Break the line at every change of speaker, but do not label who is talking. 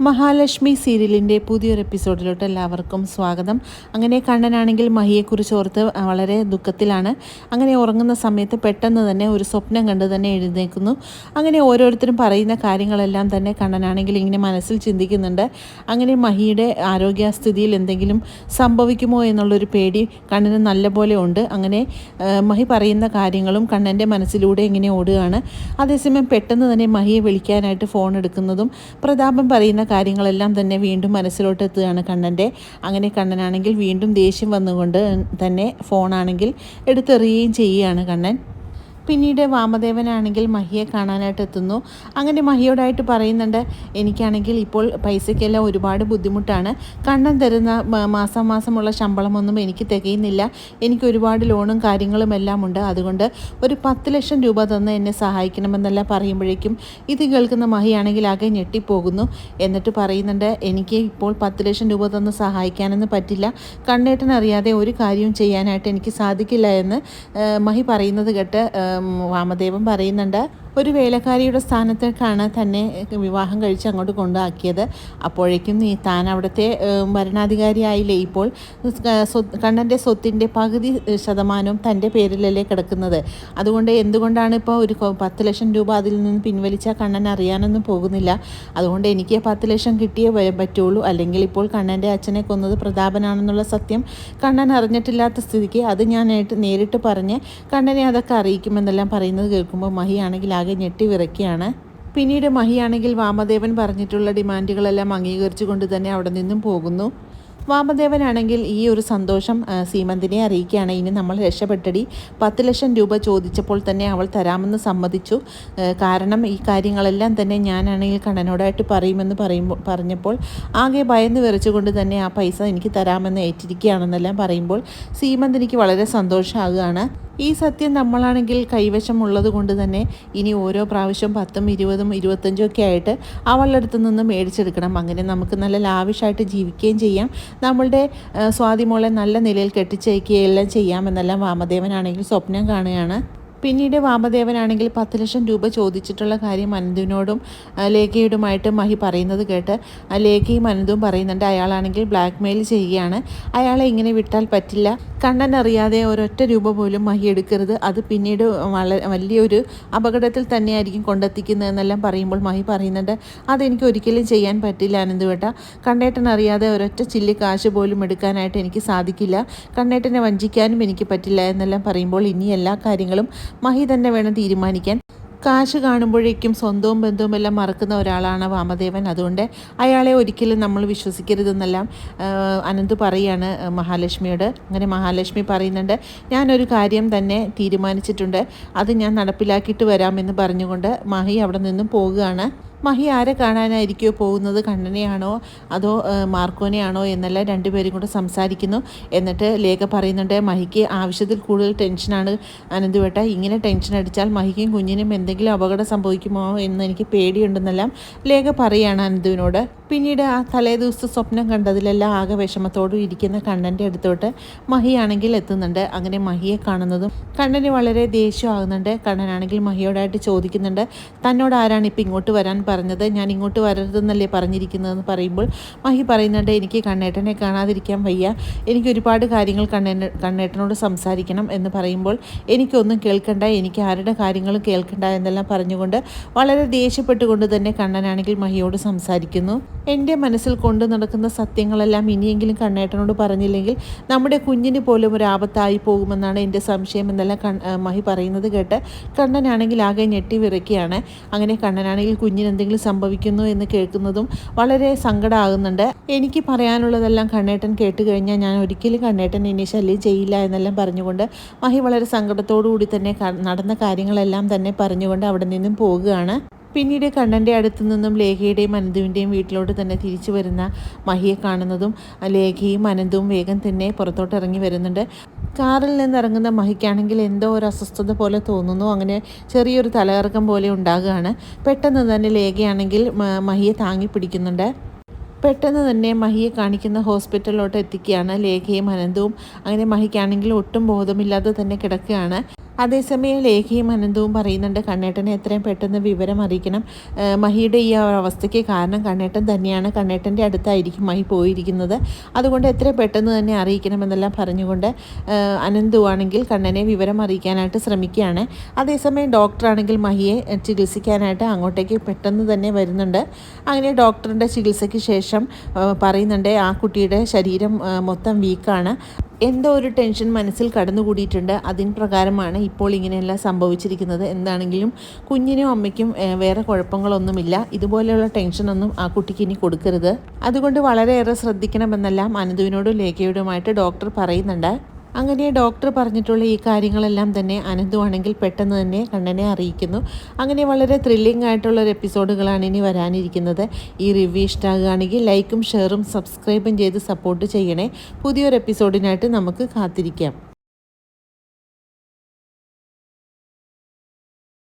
മഹാലക്ഷ്മി സീരിയലിൻ്റെ പുതിയൊരു എപ്പിസോഡിലോട്ട് എല്ലാവർക്കും സ്വാഗതം. അങ്ങനെ കണ്ണനാണെങ്കിൽ മഹിയെക്കുറിച്ച് ഓർത്ത് വളരെ ദുഃഖത്തിലാണ്. അങ്ങനെ ഉറങ്ങുന്ന സമയത്ത് പെട്ടെന്ന് തന്നെ ഒരു സ്വപ്നം കണ്ട് തന്നെ എഴുന്നേൽക്കുന്നു. അങ്ങനെ ഓരോരുത്തരും പറയുന്ന കാര്യങ്ങളെല്ലാം തന്നെ കണ്ണനാണെങ്കിൽ ഇങ്ങനെ മനസ്സിൽ ചിന്തിക്കുന്നുണ്ട്. അങ്ങനെ മഹിയുടെ ആരോഗ്യസ്ഥിതിയിൽ എന്തെങ്കിലും സംഭവിക്കുമോ എന്നുള്ളൊരു പേടി കണ്ണന് നല്ലപോലെ ഉണ്ട്. അങ്ങനെ മഹി പറയുന്ന കാര്യങ്ങളും കണ്ണൻ്റെ മനസ്സിലൂടെ ഇങ്ങനെ ഓടുകയാണ്. അതേസമയം പെട്ടെന്ന് തന്നെ മഹിയെ വിളിക്കാനായിട്ട് ഫോൺ എടുക്കുന്നതും പ്രതാപൻ പറയുന്ന കാര്യങ്ങളെല്ലാം തന്നെ വീണ്ടും മനസ്സിലോട്ട് എത്തുകയാണ് കണ്ണൻ്റെ. അങ്ങനെ കണ്ണനാണെങ്കിൽ വീണ്ടും ദേഷ്യം വന്നുകൊണ്ട് തന്നെ ഫോണാണെങ്കിൽ എടുത്തെറിയുകയും ചെയ്യുകയാണ് കണ്ണൻ. പിന്നീട് വാമദേവനാണെങ്കിൽ മഹിയെ കാണാനായിട്ട് എത്തുന്നു. അങ്ങനെ മഹിയോടായിട്ട് പറയുന്നുണ്ട്, എനിക്കാണെങ്കിൽ ഇപ്പോൾ പൈസയ്ക്കെല്ലാം ഒരുപാട് ബുദ്ധിമുട്ടാണ്. കണ്ണൻ തരുന്ന മാസമുള്ള ശമ്പളമൊന്നും എനിക്ക് തികയുന്നില്ല. എനിക്ക് ഒരുപാട് ലോണും കാര്യങ്ങളും എല്ലാം ഉണ്ട്. അതുകൊണ്ട് ഒരു 10 ലക്ഷം രൂപ തന്ന് എന്നെ സഹായിക്കണമെന്നെല്ലാം പറയുമ്പോഴേക്കും ഇത് കേൾക്കുന്ന മഹിയാണെങ്കിൽ ആകെ ഞെട്ടിപ്പോകുന്നു. എന്നിട്ട് പറയുന്നുണ്ട്, എനിക്ക് ഇപ്പോൾ 10 ലക്ഷം രൂപ തന്ന് സഹായിക്കാനൊന്നും പറ്റില്ല. കണ്ണേട്ടനറിയാതെ ഒരു കാര്യവും ചെയ്യാനായിട്ട് എനിക്ക് സാധിക്കില്ല എന്ന് മഹി പറയുന്നത് കേട്ട് വാമദേവൻ പറയുന്നുണ്ട്, ഒരു വേലക്കാരിയുടെ സ്ഥാനത്തേക്കാണ് തന്നെ വിവാഹം കഴിച്ച് അങ്ങോട്ട് കൊണ്ടാക്കിയത്. അപ്പോഴേക്കും താൻ അവിടുത്തെ ഭരണാധികാരിയായില്ലേ. ഇപ്പോൾ കണ്ണൻ്റെ സ്വത്തിൻ്റെ പകുതി ശതമാനവും തൻ്റെ പേരിലല്ലേ കിടക്കുന്നത്. അതുകൊണ്ട് എന്തുകൊണ്ടാണ് ഇപ്പോൾ ഒരു 10 ലക്ഷം രൂപ അതിൽ നിന്ന് പിൻവലിച്ചാൽ കണ്ണൻ അറിയാനൊന്നും പോകുന്നില്ല. അതുകൊണ്ട് എനിക്ക് 10 ലക്ഷം കിട്ടിയേ പറ്റുള്ളൂ. അല്ലെങ്കിൽ ഇപ്പോൾ കണ്ണൻ്റെ അച്ഛനെ കൊന്നത് പ്രതാപനാണെന്നുള്ള സത്യം കണ്ണൻ അറിഞ്ഞിട്ടില്ലാത്ത സ്ഥിതിക്ക് അത് ഞാൻ നേരിട്ട് പറഞ്ഞ് കണ്ണനെ അതൊക്കെ അറിയിക്കുമെന്നെല്ലാം പറയുന്നത് കേൾക്കുമ്പോൾ മഹിയാണെങ്കിൽ ആകെ ഞെട്ടി വിറയ്ക്കുകയാണ്. പിന്നീട് മഹിയാണെങ്കിൽ വാമദേവൻ പറഞ്ഞിട്ടുള്ള ഡിമാൻഡുകളെല്ലാം അംഗീകരിച്ചുകൊണ്ട് തന്നെ അവിടെ നിന്നും പോകുന്നു. വാമദേവനാണെങ്കിൽ ഈ ഒരു സന്തോഷം സീമന്തിനെ അറിയിക്കുകയാണ്. ഇനി നമ്മൾ രക്ഷപ്പെട്ടടി. 10 ലക്ഷം രൂപ ചോദിച്ചപ്പോൾ തന്നെ അവൾ തരാമെന്ന് സമ്മതിച്ചു. കാരണം ഈ കാര്യങ്ങളെല്ലാം തന്നെ ഞാനാണെങ്കിൽ കണ്ണനോടായിട്ട് പറയുമെന്ന് പറഞ്ഞപ്പോൾ ആകെ ഭയന്ന് വിറച്ചുകൊണ്ട് തന്നെ ആ പൈസ എനിക്ക് തരാമെന്ന് ഏറ്റിരിക്കുകയാണെന്നെല്ലാം പറയുമ്പോൾ സീമന്തിനിക്ക് വളരെ സന്തോഷമാകുകയാണ്. ഈ സത്യം നമ്മളാണെങ്കിൽ കൈവശമുള്ളത് കൊണ്ട് തന്നെ ഇനി ഓരോ പ്രാവശ്യം 10ഉം 20ഉം 25ഉം ഒക്കെ ആയിട്ട് അവളുടെ അടുത്ത് നിന്ന് മേടിച്ചെടുക്കണം. അങ്ങനെ നമുക്ക് നല്ല ലാവിഷായിട്ട് ജീവിക്കുകയും ചെയ്യാം. നമ്മളുടെ സ്വാതിമോളെ നല്ല നിലയിൽ കെട്ടിച്ചയക്കുകയെല്ലാം ചെയ്യാമെന്നെല്ലാം വാമദേവനാണെങ്കിൽ സ്വപ്നം കാണുകയാണ്. പിന്നീട് വാമദേവനാണെങ്കിൽ 10 ലക്ഷം രൂപ ചോദിച്ചിട്ടുള്ള കാര്യം അനന്തുവിനോടും ലേഖയുമായിട്ട് മഹി പറയുന്നത് കേട്ട് ലേഖയും അനന്തും പറയുന്നുണ്ട്, അയാളാണെങ്കിൽ ബ്ലാക്ക് മെയിൽ ചെയ്യുകയാണ്. അയാളെ ഇങ്ങനെ വിട്ടാൽ പറ്റില്ല. കണ്ണൻ അറിയാതെ ഒരൊറ്റ രൂപ പോലും മഹി എടുക്കരുത്. അത് പിന്നീട് വലിയൊരു അപകടത്തിൽ തന്നെയായിരിക്കും കൊണ്ടെത്തിക്കുന്നതെന്നെല്ലാം പറയുമ്പോൾ മഹി പറയുന്നുണ്ട്, അതെനിക്ക് ഒരിക്കലും ചെയ്യാൻ പറ്റില്ല അനന്തുവേട്ട. കണ്ണേട്ടൻ അറിയാതെ ഒരൊറ്റ ചില്ലി കാശ് പോലും എടുക്കാനായിട്ട് എനിക്ക് സാധിക്കില്ല. കണ്ണേട്ടനെ വഞ്ചിക്കാനും എനിക്ക് പറ്റില്ല എന്നെല്ലാം പറയുമ്പോൾ ഇനി എല്ലാ കാര്യങ്ങളും മഹി തന്നെ വേണം തീരുമാനിക്കാൻ. കാശ് കാണുമ്പോഴേക്കും സ്വന്തവും ബന്ധവും എല്ലാം മറക്കുന്ന ഒരാളാണ് വാമദേവൻ. അതുകൊണ്ട് അയാളെ ഒരിക്കലും നമ്മൾ വിശ്വസിക്കരുതെന്നെല്ലാം അനന്ത് പറയാണ് മഹാലക്ഷ്മിയോട്. അങ്ങനെ മഹാലക്ഷ്മി പറയുന്നുണ്ട്, ഞാനൊരു കാര്യം തന്നെ തീരുമാനിച്ചിട്ടുണ്ട്, അത് ഞാൻ നടപ്പിലാക്കിയിട്ട് വരാമെന്ന് പറഞ്ഞുകൊണ്ട് മഹി അവിടെ നിന്നും പോകുകയാണ്. മഹി ആരെ കാണാനായിരിക്കുമോ പോകുന്നത്, കണ്ണനെയാണോ അതോ മാർക്കോനെയാണോ എന്നെല്ലാം രണ്ടുപേരും കൂടെ സംസാരിക്കുന്നു. എന്നിട്ട് ലേഖ പറയുന്നുണ്ട്, മഹിക്ക് ആവശ്യത്തിൽ കൂടുതൽ ടെൻഷനാണ് അനന്തുവേട്ട. ഇങ്ങനെ ടെൻഷൻ അടിച്ചാൽ മഹിക്കും കുഞ്ഞിനും എന്തെങ്കിലും അപകടം സംഭവിക്കുമോ എന്ന് എനിക്ക് പേടിയുണ്ടെന്നെല്ലാം ലേഖ പറയുകയാണ് അനന്തുവിനോട്. പിന്നീട് ആ തലേ ദിവസത്തെ സ്വപ്നം കണ്ടതിലെല്ലാം ആകെ വിഷമത്തോടും ഇരിക്കുന്ന കണ്ണൻ്റെ അടുത്തോട്ട് മഹിയാണെങ്കിൽ എത്തുന്നുണ്ട്. അങ്ങനെ മഹിയെ കാണുന്നതും കണ്ണന് വളരെ ദേഷ്യമാകുന്നുണ്ട്. കണ്ണനാണെങ്കിൽ മഹിയോടായിട്ട് ചോദിക്കുന്നുണ്ട്, തന്നോട് ആരാണ് ഇപ്പം ഇങ്ങോട്ട് വരാൻ പറഞ്ഞത്? ഞാൻ ഇങ്ങോട്ട് വരരുതെന്നല്ലേ പറഞ്ഞിരിക്കുന്നതെന്ന് പറയുമ്പോൾ മഹി പറയുന്നുണ്ട്, എനിക്ക് കണ്ണേട്ടനെ കാണാതിരിക്കാൻ വയ്യ. എനിക്ക് ഒരുപാട് കാര്യങ്ങൾ കണ്ണേട്ടനോട് സംസാരിക്കണം എന്ന് പറയുമ്പോൾ എനിക്കൊന്നും കേൾക്കണ്ട, എനിക്ക് ആരുടെ കാര്യങ്ങളും കേൾക്കണ്ട എന്നെല്ലാം പറഞ്ഞുകൊണ്ട് വളരെ ദേഷ്യപ്പെട്ടുകൊണ്ട് തന്നെ കണ്ണനാണെങ്കിൽ മഹിയോട് സംസാരിക്കുന്നു. എൻ്റെ മനസ്സിൽ കൊണ്ടു നടക്കുന്ന സത്യങ്ങളെല്ലാം ഇനിയെങ്കിലും കണ്ണേട്ടനോട് പറഞ്ഞില്ലെങ്കിൽ നമ്മുടെ കുഞ്ഞിന് പോലും ഒരു ആപത്തായി പോകുമെന്നാണ് എൻ്റെ സംശയം എന്നെല്ലാം മഹി പറയുന്നത് കേട്ട് കണ്ണനാണെങ്കിൽ ആകെ ഞെട്ടി വിറയ്ക്കുകയാണ്. അങ്ങനെ കണ്ണനാണെങ്കിൽ കുഞ്ഞിന് എന്തെങ്കിലും സംഭവിക്കുന്നു എന്ന് കേൾക്കുന്നതും വളരെ സങ്കടമാകുന്നുണ്ട്. എനിക്ക് പറയാനുള്ളതെല്ലാം കണ്ണേട്ടൻ കേട്ട് കഴിഞ്ഞാൽ ഞാൻ ഒരിക്കലും കണ്ണേട്ടൻ ഇനി ശല്യം ചെയ്യില്ല എന്നെല്ലാം പറഞ്ഞുകൊണ്ട് മഹി വളരെ സങ്കടത്തോടു കൂടി തന്നെ നടന്ന കാര്യങ്ങളെല്ലാം തന്നെ പറഞ്ഞുകൊണ്ട് അവിടെ നിന്നും പോകുകയാണ്. പിന്നീട് കണ്ണൻ്റെ അടുത്ത് നിന്നും ലേഖയുടെയും അനന്തുവിൻ്റെയും വീട്ടിലോട്ട് തന്നെ തിരിച്ചു വരുന്ന മഹിയെ കാണുന്നതും ലേഖയും അനന്തുവും വേഗം തന്നെ പുറത്തോട്ട് ഇറങ്ങി വരുന്നുണ്ട്. കാറിൽ നിന്നിറങ്ങുന്ന മഹിക്കാണെങ്കിൽ എന്തോ ഒരു അസ്വസ്ഥത പോലെ തോന്നുന്നു. അങ്ങനെ ചെറിയൊരു തലകറക്കം പോലെ ഉണ്ടാകുകയാണ്. പെട്ടെന്ന് തന്നെ ലേഖയാണെങ്കിൽ മഹിയെ താങ്ങി പിടിക്കുന്നുണ്ട്. പെട്ടെന്ന് തന്നെ മഹിയെ കാണിക്കുന്ന ഹോസ്പിറ്റലിലോട്ട് എത്തിക്കുകയാണ് ലേഖയും അനന്തവും. അങ്ങനെ മഹിക്കാണെങ്കിൽ ഒട്ടും ബോധമില്ലാതെ തന്നെ കിടക്കുകയാണ്. അതേസമയം ലേഖയും അനന്തവും പറയുന്നുണ്ട് കണ്ണേട്ടനെ എത്രയും പെട്ടെന്ന് വിവരം അറിയിക്കണം. മഹിയുടെ ഈ അവസ്ഥയ്ക്ക് കാരണം കണ്ണേട്ടൻ തന്നെയാണ്. കണ്ണേട്ടൻ്റെ അടുത്തായിരിക്കും മഹി പോയിരിക്കുന്നത്. അതുകൊണ്ട് എത്രയും പെട്ടെന്ന് തന്നെ അറിയിക്കണമെന്നെല്ലാം പറഞ്ഞുകൊണ്ട് അനന്തുവാണെങ്കിൽ കണ്ണനെ വിവരം അറിയിക്കാനായിട്ട് ശ്രമിക്കുകയാണ്. അതേസമയം ഡോക്ടറാണെങ്കിൽ മഹിയെ ചികിത്സിക്കാനായിട്ട് അങ്ങോട്ടേക്ക് പെട്ടെന്ന് തന്നെ വരുന്നുണ്ട്. അങ്ങനെ ഡോക്ടറിൻ്റെ ചികിത്സയ്ക്ക് ശേഷം പറയുന്നുണ്ട് ആ കുട്ടിയുടെ ശരീരം മൊത്തം വീക്കാണ്. എന്തോ ഒരു ടെൻഷൻ മനസ്സിൽ കടന്നുകൂടിയിട്ടുണ്ട്. അതിന് പ്രകാരമാണ് ഇപ്പോൾ ഇങ്ങനെയെല്ലാം സംഭവിച്ചിരിക്കുന്നത്. എന്താണെങ്കിലും കുഞ്ഞിനും അമ്മയ്ക്കും വേറെ കുഴപ്പങ്ങളൊന്നുമില്ല. ഇതുപോലെയുള്ള ടെൻഷനൊന്നും ആ കുട്ടിക്ക് ഇനി കൊടുക്കരുത്. അതുകൊണ്ട് വളരെയേറെ ശ്രദ്ധിക്കണമെന്നെല്ലാം അനന്തുവിനോടും ലേഖയോടുമായിട്ട് ഡോക്ടർ പറയുന്നുണ്ട്. അങ്ങനെ ഡോക്ടർ പറഞ്ഞിട്ടുള്ള ഈ കാര്യങ്ങളെല്ലാം തന്നെ അനന്തുവാണെങ്കിൽ പെട്ടെന്ന് തന്നെ കണ്ണനെ അറിയിക്കുന്നു. അങ്ങനെ വളരെ ത്രില്ലിംഗ് ആയിട്ടുള്ളൊരു എപ്പിസോഡുകളാണ് ഇനി വരാനിരിക്കുന്നത്. ഈ റിവ്യൂ ഇഷ്ടമാകുകയാണെങ്കിൽ ലൈക്കും ഷെയറും സബ്സ്ക്രൈബും ചെയ്ത് സപ്പോർട്ട് ചെയ്യണേ. പുതിയൊരു എപ്പിസോഡിനായിട്ട് നമുക്ക് കാത്തിരിക്കാം.